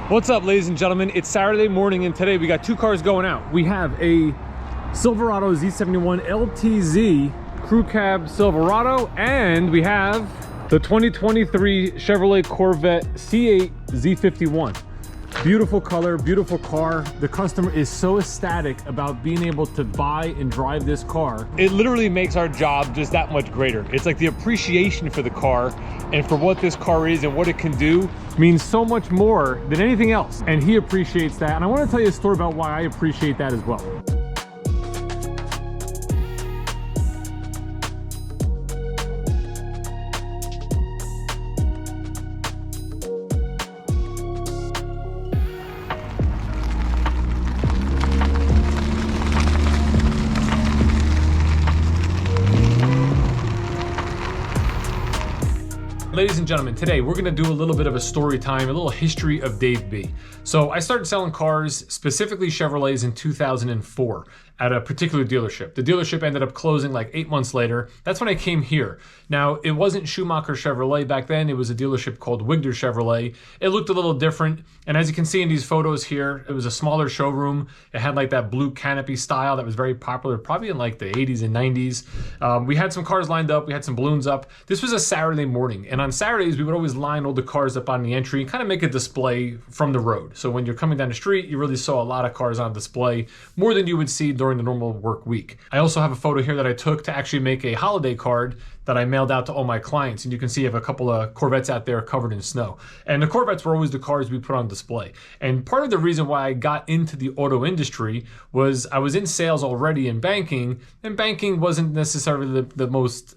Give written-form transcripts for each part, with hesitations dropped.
What's up, ladies and gentlemen? It's Saturday morning, and today we got two cars going out. We have a Silverado Z71 LTZ Crew Cab Silverado, and we have the 2023 Chevrolet Corvette C8 Z51. Beautiful color, beautiful car. The customer is so ecstatic about being able to buy and drive this car. It literally makes our job just that much greater. It's like the appreciation for the car and for what this car is and what it can do means so much more than anything else. And he appreciates that. And I want to tell you a story about why I appreciate that as well. Ladies and gentlemen, today we're gonna do a little bit of a story time, a little history of Dave B. So I started selling cars, specifically Chevrolets, in 2004 at a particular dealership. The dealership ended up closing like 8 months later. That's when I came here. Now, it wasn't Schumacher Chevrolet back then. It was a dealership called Wigder Chevrolet. It looked a little different. And as you can see in these photos here, it was a smaller showroom. It had like that blue canopy style that was very popular, probably in like the 80s and 90s. We had some cars lined up. We had some balloons up. This was a Saturday morning. And on Saturdays, we would always line all the cars up on the entry and kind of make a display from the road. So when you're coming down the street, you really saw a lot of cars on display, more than you would see during the normal work week. I also have a photo here that I took to actually make a holiday card that I mailed out to all my clients. And you can see I have a couple of Corvettes out there covered in snow. And the Corvettes were always the cars we put on display. And part of the reason why I got into the auto industry was I was in sales already in banking, and banking wasn't necessarily the most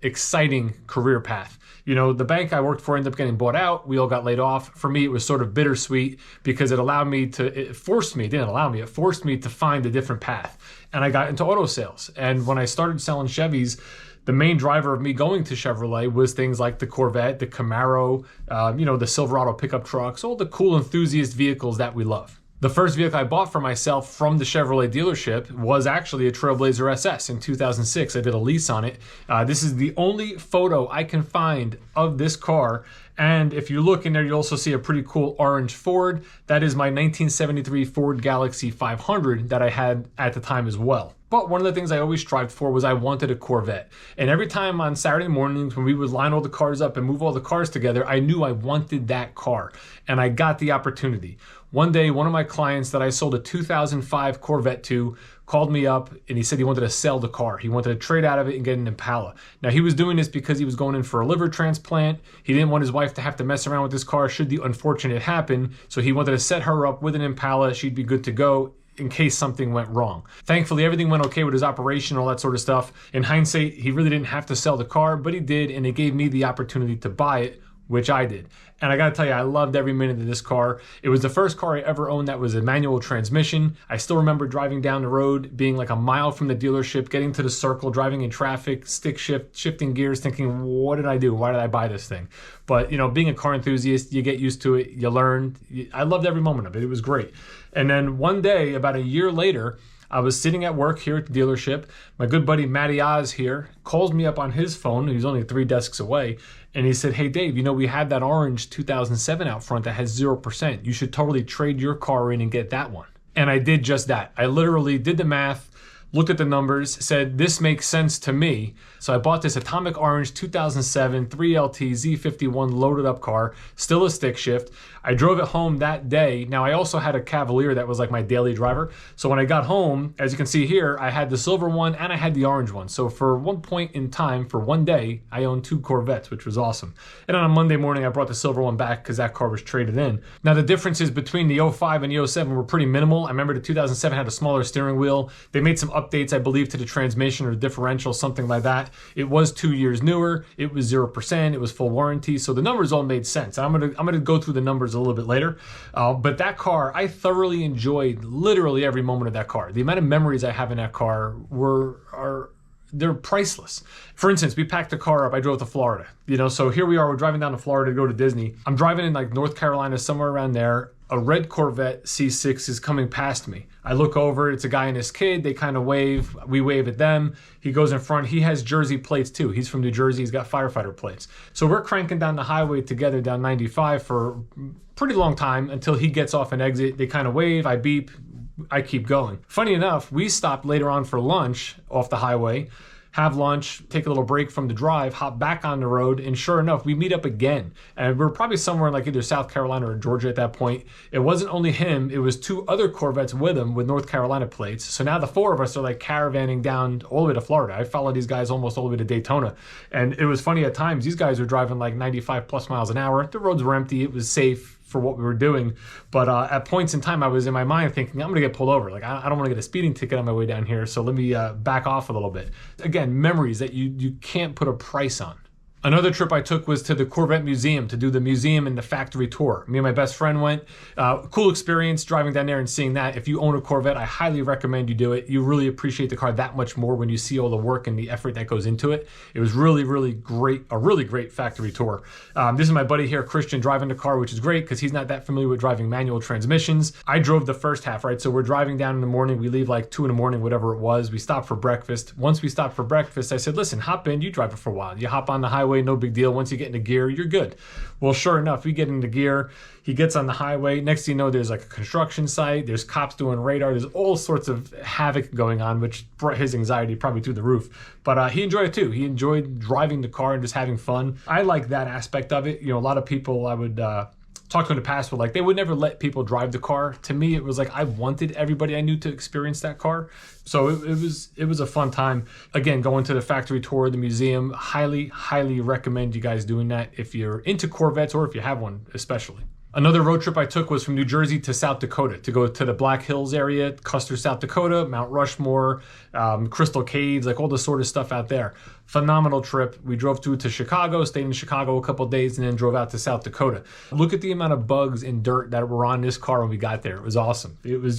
exciting career path. You know, the bank I worked for ended up getting bought out. We all got laid off. For me, it was sort of bittersweet because it forced me to find a different path. And I got into auto sales. And when I started selling Chevys, the main driver of me going to Chevrolet was things like the Corvette, the Camaro, the Silverado pickup trucks, all the cool enthusiast vehicles that we love. The first vehicle I bought for myself from the Chevrolet dealership was actually a Trailblazer SS in 2006. I did a lease on it. This is the only photo I can find of this car. And if you look in there, you also see a pretty cool orange Ford. That is my 1973 Ford Galaxie 500 that I had at the time as well. But one of the things I always strived for was I wanted a Corvette. And every time on Saturday mornings when we would line all the cars up and move all the cars together, I knew I wanted that car. And I got the opportunity. One day, one of my clients that I sold a 2005 Corvette to called me up and he said he wanted to sell the car. He wanted to trade out of it and get an Impala. Now, he was doing this because he was going in for a liver transplant. He didn't want his wife to have to mess around with this car should the unfortunate happen. So he wanted to set her up with an Impala. She'd be good to go in case something went wrong. Thankfully, everything went okay with his operation, all that sort of stuff. In hindsight, he really didn't have to sell the car, but he did, and it gave me the opportunity to buy it, which I did. And I gotta tell you, I loved every minute of this car. It was the first car I ever owned that was a manual transmission. I still remember driving down the road, being like a mile from the dealership, getting to the circle, driving in traffic, stick shift, shifting gears, thinking, what did I do? Why did I buy this thing? But being a car enthusiast, you get used to it, you learn. I loved every moment of it. It was great. And then one day, about a year later, I was sitting at work here at the dealership. My good buddy Matty Oz here calls me up on his phone. He's only 3 desks away. And he said, hey, Dave, we had that orange 2007 out front that has 0%. You should totally trade your car in and get that one. And I did just that. I literally did the math, looked at the numbers, said, this makes sense to me. So I bought this Atomic Orange 2007 3LT Z51 loaded up car, still a stick shift. I drove it home that day. Now, I also had a Cavalier that was like my daily driver. So when I got home, as you can see here, I had the silver one and I had the orange one. So for one point in time, for one day, I owned 2 Corvettes, which was awesome. And on a Monday morning, I brought the silver one back because that car was traded in. Now, the differences between the 05 and the 07 were pretty minimal. I remember the 2007 had a smaller steering wheel. They made some updates, I believe, to the transmission or the differential, something like that. It was 2 years newer. It was 0%. It was full warranty. So the numbers all made sense. And I'm gonna go through the numbers a little bit later. But that car, I thoroughly enjoyed literally every moment of that car. The amount of memories I have in that car they're priceless. For instance, we packed the car up. I drove to Florida. So here we are. We're driving down to Florida to go to Disney. I'm driving in like North Carolina, somewhere around there. A red Corvette C6 is coming past me. I look over, it's a guy and his kid. They kind of wave. We wave at them. He goes in front. He has Jersey plates too. He's from New Jersey. He's got firefighter plates. So we're cranking down the highway together down 95 for pretty long time until he gets off an exit. They kind of wave, I beep, I keep going. Funny enough, we stopped later on for lunch off the highway, have lunch, take a little break from the drive, hop back on the road, and sure enough, we meet up again. And we're probably somewhere in like either South Carolina or Georgia at that point. It wasn't only him, it was 2 other Corvettes with him with North Carolina plates. So now the 4 of us are like caravanning down all the way to Florida. I followed these guys almost all the way to Daytona. And it was funny at times, these guys were driving like 95 plus miles an hour. The roads were empty, it was safe for what we were doing. But at points in time, I was in my mind thinking, I'm gonna get pulled over. Like, I don't wanna get a speeding ticket on my way down here, so let me back off a little bit. Again, memories that you can't put a price on. Another trip I took was to the Corvette Museum to do the museum and the factory tour. Me and my best friend went. Cool experience driving down there and seeing that. If you own a Corvette, I highly recommend you do it. You really appreciate the car that much more when you see all the work and the effort that goes into it. It was really, really great, a really great factory tour. This is my buddy here, Christian, driving the car, which is great because he's not that familiar with driving manual transmissions. I drove the first half, right? So we're driving down in the morning. We leave like 2 in the morning, whatever it was. We stopped for breakfast. Once we stopped for breakfast, I said, listen, hop in, you drive it for a while. You hop on the highway, no big deal. Once you get into gear, you're good. Well, sure enough, we get into gear. He gets on the highway. Next thing you know, there's like a construction site. There's cops doing radar. There's all sorts of havoc going on, which brought his anxiety probably through the roof. But he enjoyed it too. He enjoyed driving the car and just having fun. I like that aspect of it. You know, a lot of people I would talked to in the past were like, they would never let people drive the car. To me, it was like, I wanted everybody I knew to experience that car. So it was a fun time. Again, going to the factory tour, the museum, highly recommend you guys doing that if you're into Corvettes or if you have one, especially. Another road trip I took was from New Jersey to South Dakota to go to the Black Hills area, Custer, South Dakota, Mount Rushmore, Crystal Caves, like all the sort of stuff out there. Phenomenal trip. We drove through to Chicago, stayed in Chicago a couple of days, and then drove out to South Dakota. Look at the amount of bugs and dirt that were on this car when we got there. It was awesome. It was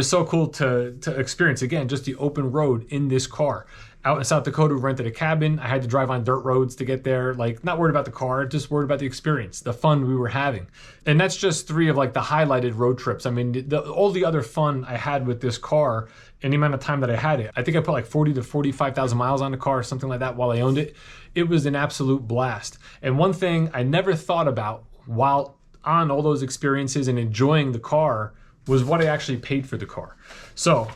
so cool to experience, again, just the open road in this car. Out in South Dakota, we rented a cabin. I had to drive on dirt roads to get there. Like, not worried about the car, just worried about the experience, the fun we were having. And that's just 3 of like the highlighted road trips. I mean, all the other fun I had with this car in the amount of time that I had it. I think I put like 40 to 45,000 miles on the car, something like that, while I owned it. It was an absolute blast. And one thing I never thought about while on all those experiences and enjoying the car was what I actually paid for the car. So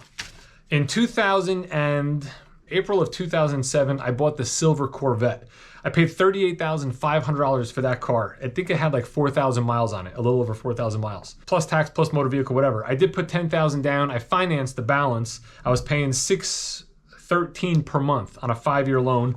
in April of 2007, I bought the silver Corvette. I paid $38,500 for that car. I think it had like 4,000 miles on it, a little over 4,000 miles. Plus tax, plus motor vehicle, whatever. I did put $10,000 down. I financed the balance. I was paying $613 per month on a 5-year loan.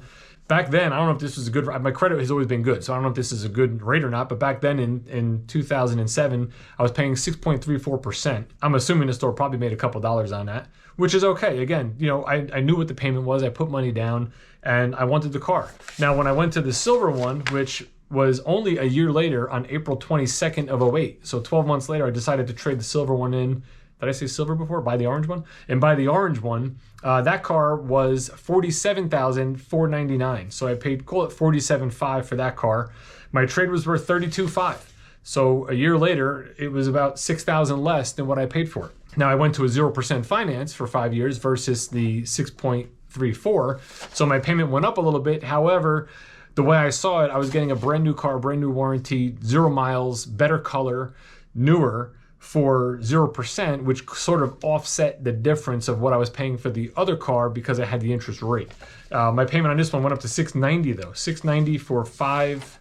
Back then, I don't know if this was a good, my credit has always been good, so I don't know if this is a good rate or not, but back then in 2007, I was paying 6.34%. I'm assuming the store probably made a couple dollars on that, which is okay. Again, you know, I knew what the payment was, I put money down, and I wanted the car. Now, when I went to the silver one, which was only a year later on April 22nd of 08, so 12 months later, I decided to trade the silver one in. Did I say silver before? Buy the orange one? And buy the orange one, that car was $47,499. So I paid, call it $47,500 for that car. My trade was worth $32,500. So a year later, it was about $6,000 less than what I paid for it. Now I went to a 0% finance for 5 years versus the 6.34. So my payment went up a little bit. However, the way I saw it, I was getting a brand new car, brand new warranty, 0 miles, better color, newer, for 0%, which sort of offset the difference of what I was paying for the other car because I had the interest rate. My payment on this one went up to $690 though, $690 for 5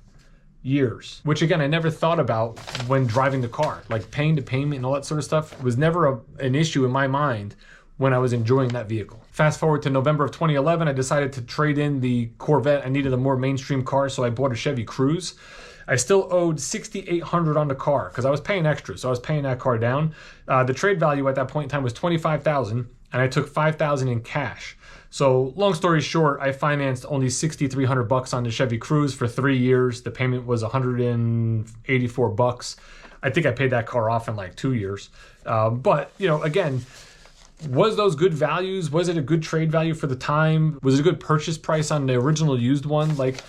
years, which again, I never thought about when driving the car. Like paying the payment and all that sort of stuff was never an issue in my mind when I was enjoying that vehicle. Fast forward to November of 2011, I decided to trade in the Corvette. I needed a more mainstream car, so I bought a Chevy Cruze. I still owed $6,800 on the car because I was paying extra, so I was paying that car down. The trade value at that point in time was $25,000, and I took $5,000 in cash. So long story short, I financed only $6,300 on the Chevy Cruze for 3 years. The payment was $184. I think I paid that car off in like 2 years. But you know, again, was those good values? Was it a good trade value for the time? Was it a good purchase price on the original used one? Like,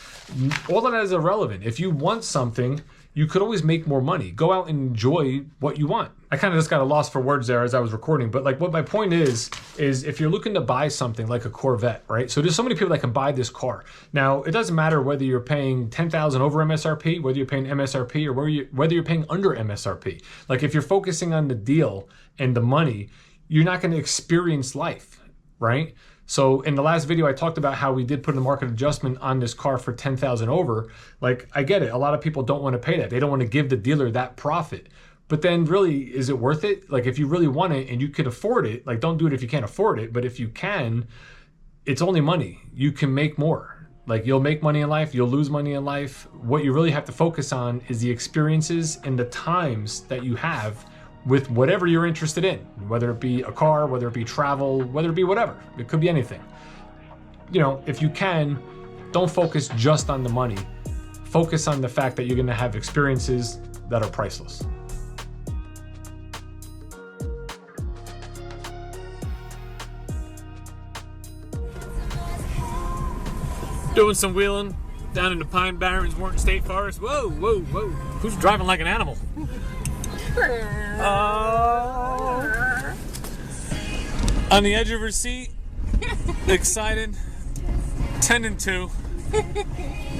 all of that is irrelevant. If you want something, you could always make more money. Go out and enjoy what you want. I kind of just got a loss for words there as I was recording, but like what my point is if you're looking to buy something like a Corvette, right? So there's so many people that can buy this car. Now, it doesn't matter whether you're paying $10,000 over MSRP, whether you're paying MSRP, or whether you're paying under MSRP. Like if you're focusing on the deal and the money, you're not going to experience life, right? So in the last video, I talked about how we did put a market adjustment on this car for $10,000 over. Like, I get it. A lot of people don't want to pay that. They don't want to give the dealer that profit. But then really, is it worth it? Like, if you really want it and you could afford it, like, don't do it if you can't afford it. But if you can, it's only money. You can make more. Like, you'll make money in life, you'll lose money in life. What you really have to focus on is the experiences and the times that you have with whatever you're interested in, whether it be a car, whether it be travel, whether it be whatever. It could be anything. You know, if you can, don't focus just on the money. Focus on the fact that you're gonna have experiences that are priceless. Doing some wheeling down in the Pine Barrens, Wharton State Forest. Whoa, whoa, whoa. Who's driving like an animal? On the edge of her seat, excited, 10 and 2.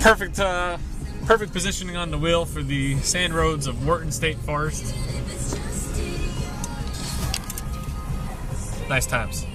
Perfect positioning on the wheel for the sand roads of Wharton State Forest. Nice times.